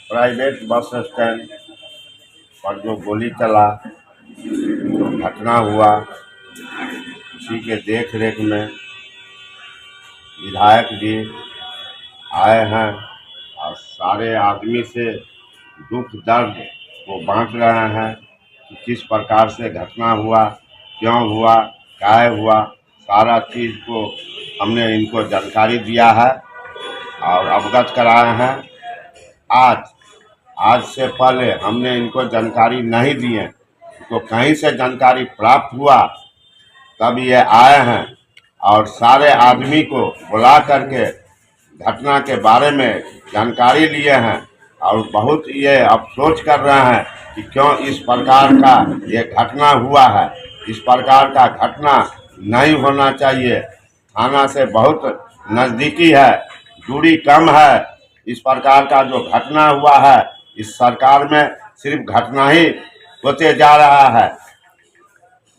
Private bus stand पर जो गोली चला, जो घटना हुआ, उसी के देख रेख में विधायक जी आए हैं और सारे आदमी से दुख दर्द को बांट रहे हैं कि किस प्रकार से घटना हुआ, क्यों हुआ, काहे हुआ, सारा चीज़ को हमने इनको जानकारी दिया है और अवगत कराए हैं। आज से पहले हमने इनको जानकारी नहीं दिए, तो कहीं से जानकारी प्राप्त हुआ तब ये आए हैं और सारे आदमी को बुला करके घटना के बारे में जानकारी लिए हैं और बहुत ये अफसोस कर रहे हैं कि क्यों इस प्रकार का ये घटना हुआ है। इस प्रकार का घटना नहीं होना चाहिए। थाना से बहुत नज़दीकी है, दूरी कम है। इस प्रकार का जो घटना हुआ है, इस सरकार में सिर्फ घटना ही होते जा रहा है।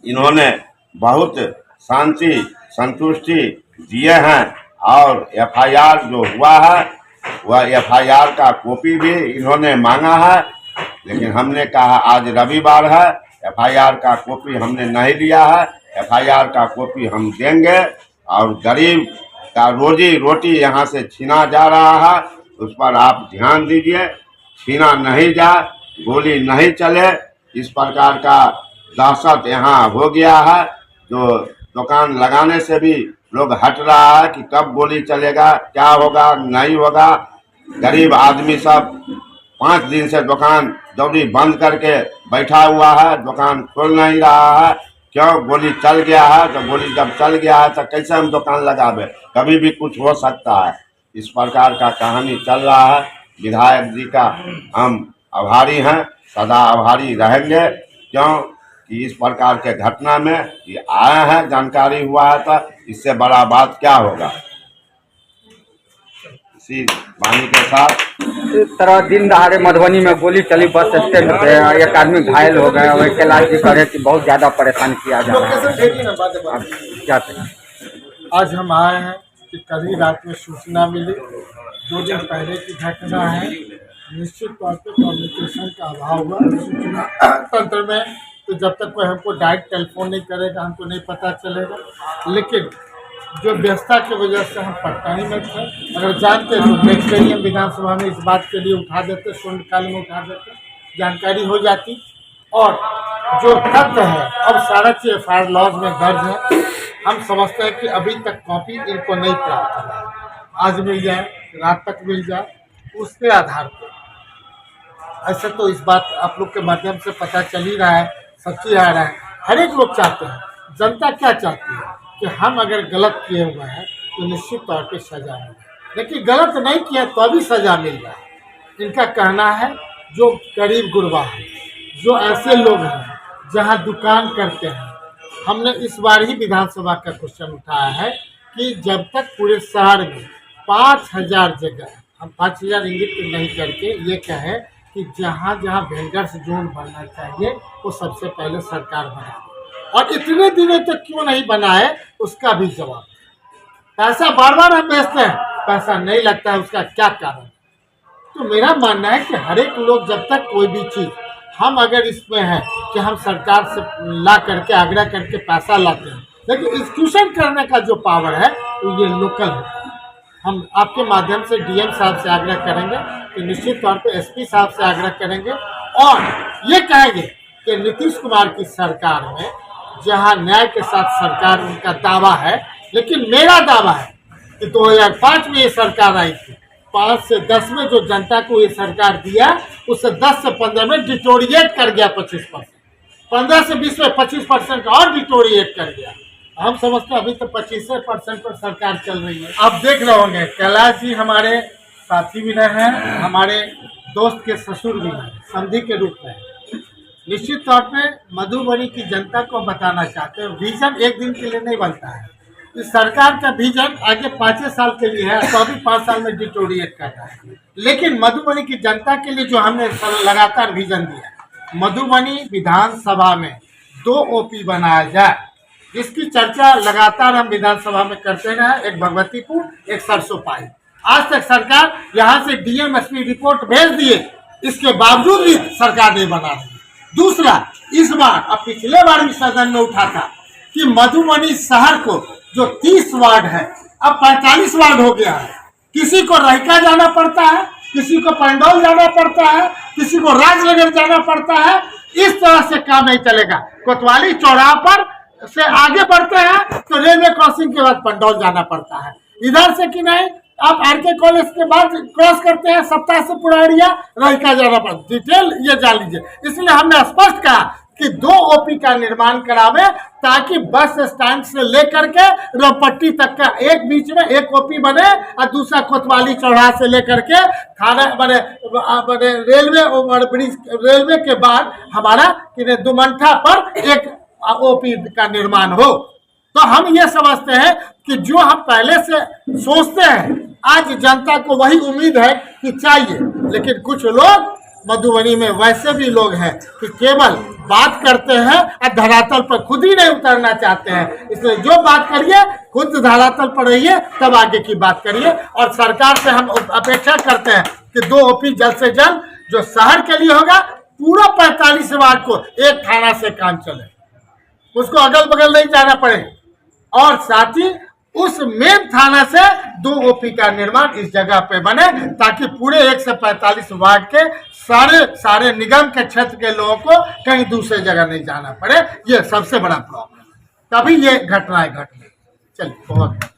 इन्होंने बहुत शांति संतुष्टि दिए हैं और एफआईआर जो हुआ है वह एफआईआर का कॉपी भी इन्होंने मांगा है, लेकिन हमने कहा आज रविवार है, एफआईआर का कॉपी हमने नहीं लिया है। एफआईआर का कॉपी हम देंगे और गरीब का रोजी रोटी यहाँ से छीना जा रहा है, उस पर आप ध्यान दीजिए। छीना नहीं जाए, गोली नहीं चले, इस प्रकार का दहशत यहाँ हो गया है। जो दुकान लगाने से भी लोग हट रहा है कि कब गोली चलेगा, क्या होगा, नहीं होगा। गरीब आदमी सब 5 दिन से दुकान दौड़ी बंद करके बैठा हुआ है, दुकान खोल नहीं रहा है। क्यों? गोली चल गया है। तो गोली जब चल गया है तो कैसे हम दुकान लगावे, कभी भी कुछ हो सकता है। इस प्रकार का कहानी चल रहा है। विधायक जी का हम आभारी हैं, सदा आभारी रहेंगे। क्यों कि इस प्रकार के घटना में ये आए हैं, जानकारी हुआ है, तो इससे बड़ा बात क्या होगा। इसी वाणी के साथ इस तरह दिन दहाड़े मधुबनी में गोली चली बस स्टैंड पे, एक आदमी घायल हो गए और कैलाश जी कह रहे कि बहुत ज़्यादा परेशान किया जा रहा है। क्या करें? आज हम आए हैं कि कल ही रात में सूचना मिली, 2 दिन पहले की घटना है। निश्चित तौर पे कम्युनिकेशन का अभाव हुआ सूचना तंत्र में, तो जब तक कोई हमको डायरेक्ट टेलीफोन नहीं करेगा हमको नहीं पता चलेगा। लेकिन जो व्यवस्था की वजह से हम पटना ही में थे, अगर जानते तो नेक्स्ट डे ही हम विधानसभा में इस बात के लिए उठा देते, शून्यकाल में उठा देते, जानकारी हो जाती। और जो तथ्य है अब सारा चीज एफआईआर लॉज में दर्ज है। हम समझते हैं कि अभी तक कॉपी इनको नहीं प्राप्त हुआ, आज मिल जाए, रात तक मिल जाए, उसके आधार पर। ऐसे तो इस बात आप लोग के माध्यम से पता चल ही रहा है, सच्ची आ रहा है। हर एक लोग चाहते हैं, जनता क्या चाहती है कि हम अगर गलत किए हुए हैं तो निश्चित तौर पे सजा मिले, लेकिन गलत नहीं किया तो अभी सजा मिल रहा है। इनका कहना है जो गरीब गुरबा है, जो ऐसे लोग हैं जहां दुकान करते हैं। हमने इस बार ही विधानसभा का क्वेश्चन उठाया है कि जब तक पूरे शहर में 5000 जगह, हम 5000 इंगित नहीं करके ये कहें कि जहाँ जहाँ वेंडर्स जोन बनना चाहिए वो सबसे पहले सरकार बनाए, और इतने दिनों तक क्यों नहीं बनाए उसका भी जवाब। पैसा बार बार हम भेजते हैं, पैसा नहीं लगता है, उसका क्या कारण। तो मेरा मानना है कि हर एक लोग जब तक कोई भी चीज़ हम अगर इसमें है कि हम सरकार से ला करके आग्रह करके पैसा लाते हैं, लेकिन एग्जीक्यूशन करने का जो पावर है वो ये लोकल है। हम आपके माध्यम से डीएम साहब से आग्रह करेंगे कि निश्चित तौर पे एसपी साहब से आग्रह करेंगे और ये कहेंगे कि नीतीश कुमार की सरकार में जहां न्याय के साथ सरकार उनका दावा है, लेकिन मेरा दावा है कि 2005 में ये सरकार आई थी, 5 से 10 में जो जनता को ये सरकार दिया उससे 10 से 15 में डिटोरिएट कर गया 25%, 15 से 20 में 25% और डिटोरिएट कर गया। हम समझते हैं अभी तो 25% पर सरकार चल रही है। आप देख रहे होंगे कैलाश जी हमारे साथी भी रहे हैं, हमारे दोस्त के ससुर भी हैं, समधी के रूप में। निश्चित तौर पे मधुबनी की जनता को बताना चाहते हैं, विजन एक दिन के लिए नहीं बनता है। इस सरकार का विजन आगे 5 साल के लिए है, तो अभी 5 साल में डिटोरिएट कर रहा है। लेकिन मधुबनी की जनता के लिए जो हमने लगातार विजन दिया, मधुबनी विधानसभा में 2 ओपी बनाया जाए, जिसकी चर्चा लगातार हम विधानसभा में करते रहे, एक भगवतीपुर, एक सरसोपाही। आज तक सरकार यहाँ से डीएम एसपी रिपोर्ट भेज दिए, इसके बावजूद भी सरकार नहीं बना रही। दूसरा, इस बार अब पिछले बार भी सदन में उठा था कि मधुबनी शहर को जो 30 वार्ड है अब 45 वार्ड हो गया है। किसी को रहिका जाना पड़ता है, किसी को पंडौल जाना पड़ता है, किसी को राजनगर जाना पड़ता है। इस तरह से काम नहीं चलेगा। कोतवाली चौराहा पर से आगे बढ़ते हैं तो रेलवे क्रॉसिंग के बाद पंडौल जाना पड़ता है। इधर से कि नहीं, आप आरके कॉलेज के बाद क्रॉस करते हैं सप्ताह से पूरा एरिया रहिका जाना पड़ता। डिटेल ये जान लीजिए। इसलिए हमने स्पष्ट कहा कि 2 ओपी का निर्माण करावे ताकि बस स्टैंड से लेकर के रोपट्टी तक का एक बीच में एक ओपी बने और दूसरा कोतवाली चौराहा से लेकर के थाना बने रेलवे ओवरब्रिज, रेलवे के बाद हमारा दुमंठा पर एक ओपी का निर्माण हो। तो हम ये समझते हैं कि जो हम पहले से सोचते हैं आज जनता को वही उम्मीद है कि चाहिए। लेकिन कुछ लोग मधुबनी में वैसे भी लोग हैं कि केवल बात करते हैं और धरातल पर खुद ही नहीं उतरना चाहते हैं। इसलिए जो बात करिए खुद धरातल पर रहिए, तब आगे की बात करिए। और सरकार से हम अपेक्षा करते हैं कि 2 ओपी जल्द से जल्द जो शहर के लिए होगा, पूरा 45 वार्ड को एक थाना से काम चले, उसको अगल बगल नहीं जाना पड़े। और साथ ही उस मेन थाना से 2 ओपी का निर्माण इस जगह पे बने ताकि पूरे 145 वार्ड के सारे निगम के क्षेत्र के लोगों को कहीं दूसरे जगह नहीं जाना पड़े। ये सबसे बड़ा प्रॉब्लम है, तभी ये घटनाएं घट रही। चलिए बहुत